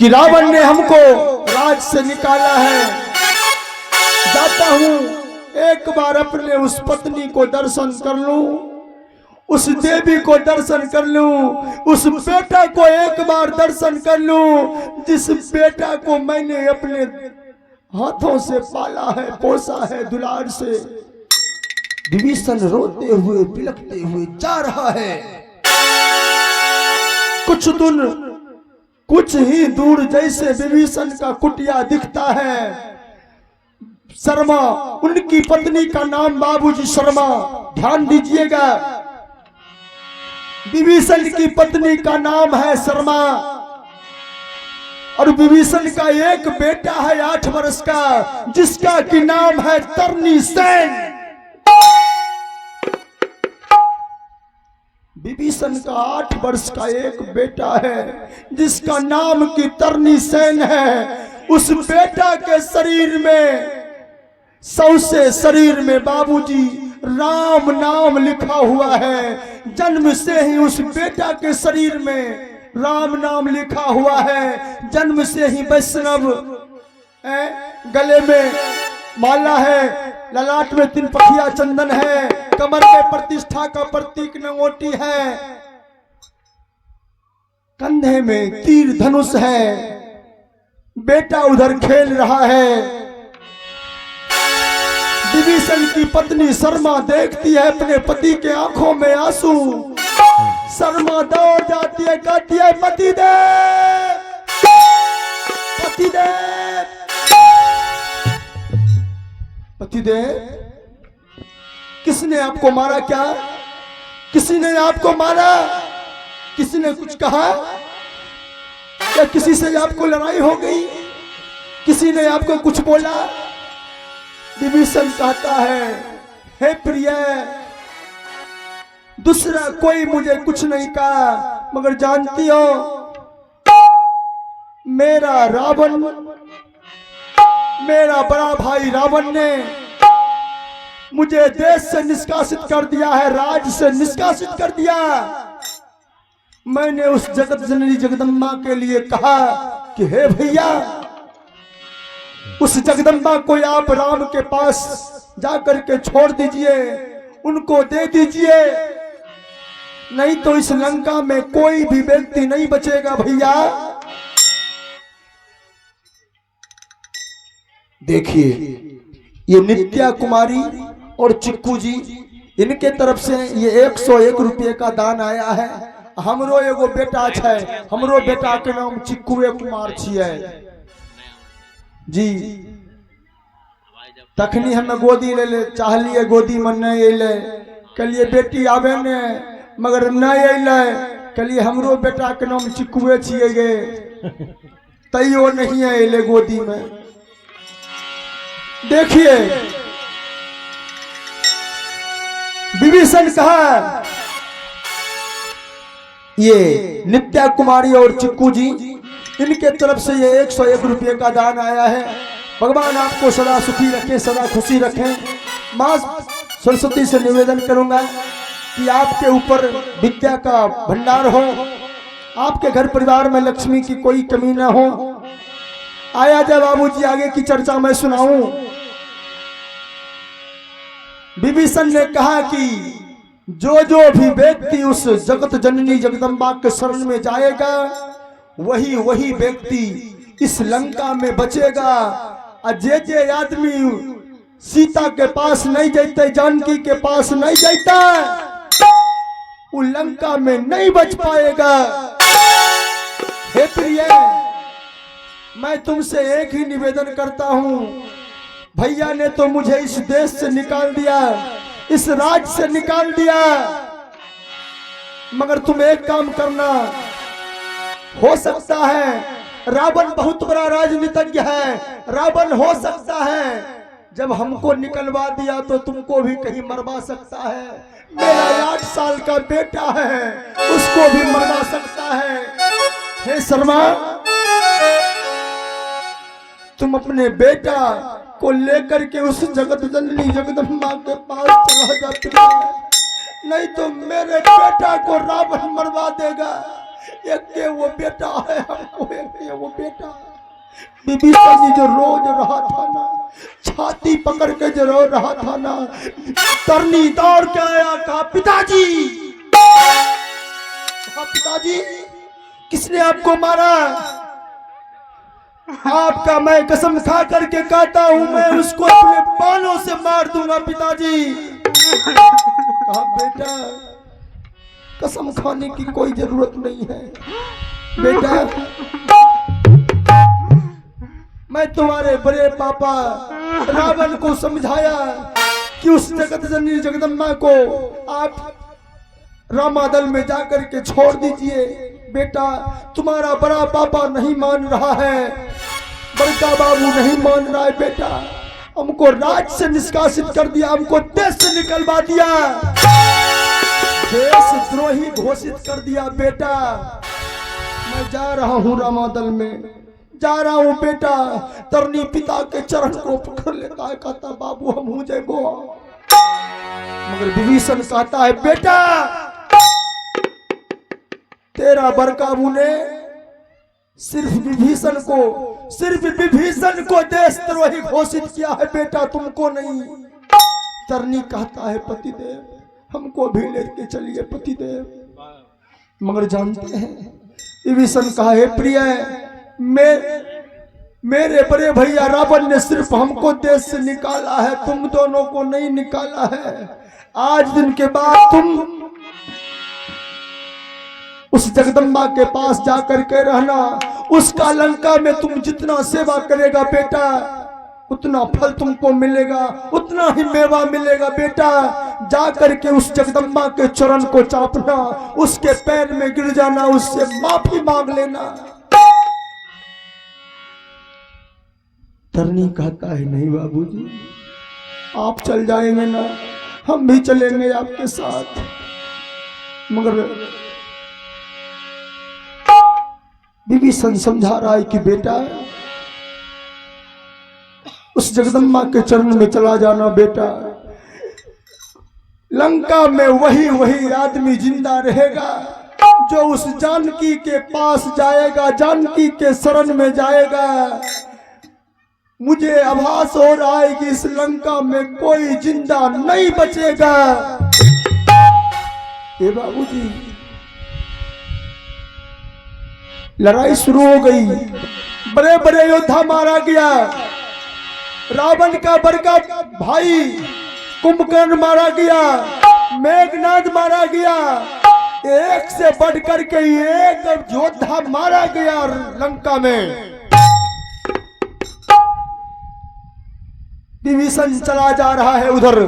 कि रावण ने हमको राज से निकाला है। जाता हूं एक बार अपने उस पत्नी को दर्शन कर लूं, उस देवी को दर्शन कर लूं, उस बेटा को एक बार दर्शन कर लूं जिस बेटा को मैंने अपने हाथों से पाला है, पोसा है दुलार से। विभीषण रोते हुए बिलखते हुए जा रहा है। कुछ ही दूर जैसे विभीषण का कुटिया दिखता है, शर्मा उनकी पत्नी का नाम बाबूजी शर्मा, ध्यान दीजिएगा, विभीषण की पत्नी का नाम है शर्मा और विभीषण का एक बेटा है 8 वर्ष का जिसका की नाम है तरनी सेन। विभीषण का 8 वर्ष का एक बेटा है जिसका नाम की तरनी सेन है। उस बेटा के शरीर में, सौसे शरीर में बाबूजी राम नाम लिखा हुआ है। जन्म से ही उस बेटा के शरीर में राम नाम लिखा हुआ है। जन्म से ही वैष्णव, गले में माला है, ललाट में 3 पखिया चंदन है, कमर में प्रतिष्ठा का प्रतीक नंगोटी है, कंधे में तीर धनुष है। बेटा उधर खेल रहा है। विभीषण की पत्नी शर्मा देखती है अपने पति के आंखों में आंसू। शर्मा दौड़ जाती है, कहती है पतिदेव, पतिदेव, पतिदेव, किसने आपको मारा? क्या किसी ने आपको मारा? किसी ने कुछ कहा? क्या किसी से आपको लड़ाई हो गई? किसी ने आपको कुछ बोला? विभीषण कहता है, हे प्रिय, दूसरा कोई मुझे कुछ नहीं कहा, मगर जानती हो मेरा रावण, मेरा बड़ा भाई रावण ने मुझे देश से निष्कासित कर दिया है, राज से निष्कासित कर दिया। मैंने उस जगत जननी जगदम्बा के लिए कहा कि हे भैया, उस जगदम्बा को आप राम के पास जाकर के छोड़ दीजिए, उनको दे दीजिए, नहीं तो इस लंका में कोई भी व्यक्ति नहीं बचेगा भैया। देखिए, ये नित्या कुमारी और चिक्कू जी, इनके तरफ से ये 101 रुपये का दान आया है। हमरो एगो बेटा है, हमरो बेटा के नाम चिक्कू कुमार छियै जी। तखनी हमें गोदी ले ले चाहलिए, गोदी में नहीं अले, कहलिए बेटी आवे ने, मगर नहीं अले, कहलिए हमरो बेटा के नाम चिक्कुए छिए गे, तैयो नहीं अले गोदी में। देखिए, विभीषण कहा, ये नित्या कुमारी और चिक्कू जी, इनके तरफ से ये 101 रुपये का दान आया है। भगवान आपको सदा सुखी रखें, सदा खुशी रखें। मां सरस्वती से निवेदन करूंगा कि आपके ऊपर विद्या का भंडार हो, आपके घर परिवार में लक्ष्मी की कोई कमी ना हो। आया जब बाबूजी आगे की चर्चा मैं सुनाऊं। विभीषण ने कहा कि जो जो भी व्यक्ति उस जगत जननी जगदम्बा के शरण में जाएगा, वही वही व्यक्ति इस लंका में बचेगा। और जे आदमी सीता के पास नहीं जाते, जानकी के पास नहीं जाता, वो लंका में नहीं बच पाएगा। हे प्रिय, मैं तुमसे एक ही निवेदन करता हूं, भैया ने तो मुझे इस देश से निकाल दिया, इस राज्य से निकाल दिया, मगर तुम एक काम करना, हो सकता है रावण बहुत बड़ा राजनीतिज्ञ है, रावण हो सकता है जब हमको निकलवा दिया तो तुमको भी कहीं मरवा सकता है। मेरा 8 साल का बेटा है, उसको भी मरवा सकता है। हे शर्मा, तुम अपने बेटा को लेकर के उस जगत जननी जगदम्बा के पास चला जाते, नहीं तो मेरे बेटा को रावण मरवा देगा। एक के वो बेटा है हमको, एक के वो बेटा। विभीषण जी जो रोज रहा था ना, छाती पकड़ के जो रो रहा था ना, तरनी दौड़ के आया, कहा पिताजी, कहा पिताजी किसने आपको मारा? आपका मैं कसम खा करके कहता हूं, मैं उसको अपने बालों से मार दूंगा पिताजी। कहा बेटा कसम खाने की कोई जरूरत नहीं है बेटा, मैं तुम्हारे बड़े पापा रावण को समझाया कि उस जगत जननी जगदम्बा को आप रामादल में जाकर के छोड़ दीजिए। बेटा तुम्हारा बड़ा पापा नहीं मान रहा है, बड़का बाबू नहीं मान रहा है बेटा, हमको राज से निष्कासित कर दिया, हमको देश से निकलवा दिया, देशद्रोही घोषित कर दिया। बेटा मैं जा रहा हूँ रामादल में, जा रहा हूँ बेटा। तरनी पिता के चरण को पकड़ लेता है, कहता बाबू हम हो जाएगो। मगर विभीषण कहता है बेटा तेरा बड़काबू ने सिर्फ विभीषण को देशद्रोही घोषित किया है बेटा, तुमको नहीं। तरनी कहता है पतिदेव हमको भी लेके चलिए पतिदेव। मगर जानते हैं विभीषण कहा है प्रिय मेरे बड़े भैया रावण ने सिर्फ हमको देश से निकाला है, तुम दोनों को नहीं निकाला है। आज दिन के बाद तुम उस जगदम्बा के पास जाकर के रहना, उसका लंका में तुम जितना सेवा करेगा बेटा उतना फल तुमको मिलेगा, उतना ही मेवा मिलेगा बेटा। जाकर के उस जगदम्बा के चरण को चापना, उसके पैर में गिर जाना, उससे माफी मांग लेना। तरनी कहता है नहीं बाबूजी आप चल जाएंगे ना, हम भी चलेंगे आपके साथ। मगर विभीषण समझा रहा है कि बेटा उस जगदम्बा के चरण में चला जाना बेटा, लंका में वही आदमी जिंदा रहेगा जो उस जानकी के पास जाएगा, जानकी के शरण में जाएगा। मुझे आभास हो रहा है कि इस लंका में कोई जिंदा नहीं बचेगा। ये बाबूजी लड़ाई शुरू हो गई, बड़े बड़े योद्धा मारा गया, रावण का बड़का भाई कुंभकर्ण मारा गया, मेघनाद मारा गया, एक से बढ़कर के एक योद्धा मारा गया लंका में। विभीषण चला जा रहा है उधर,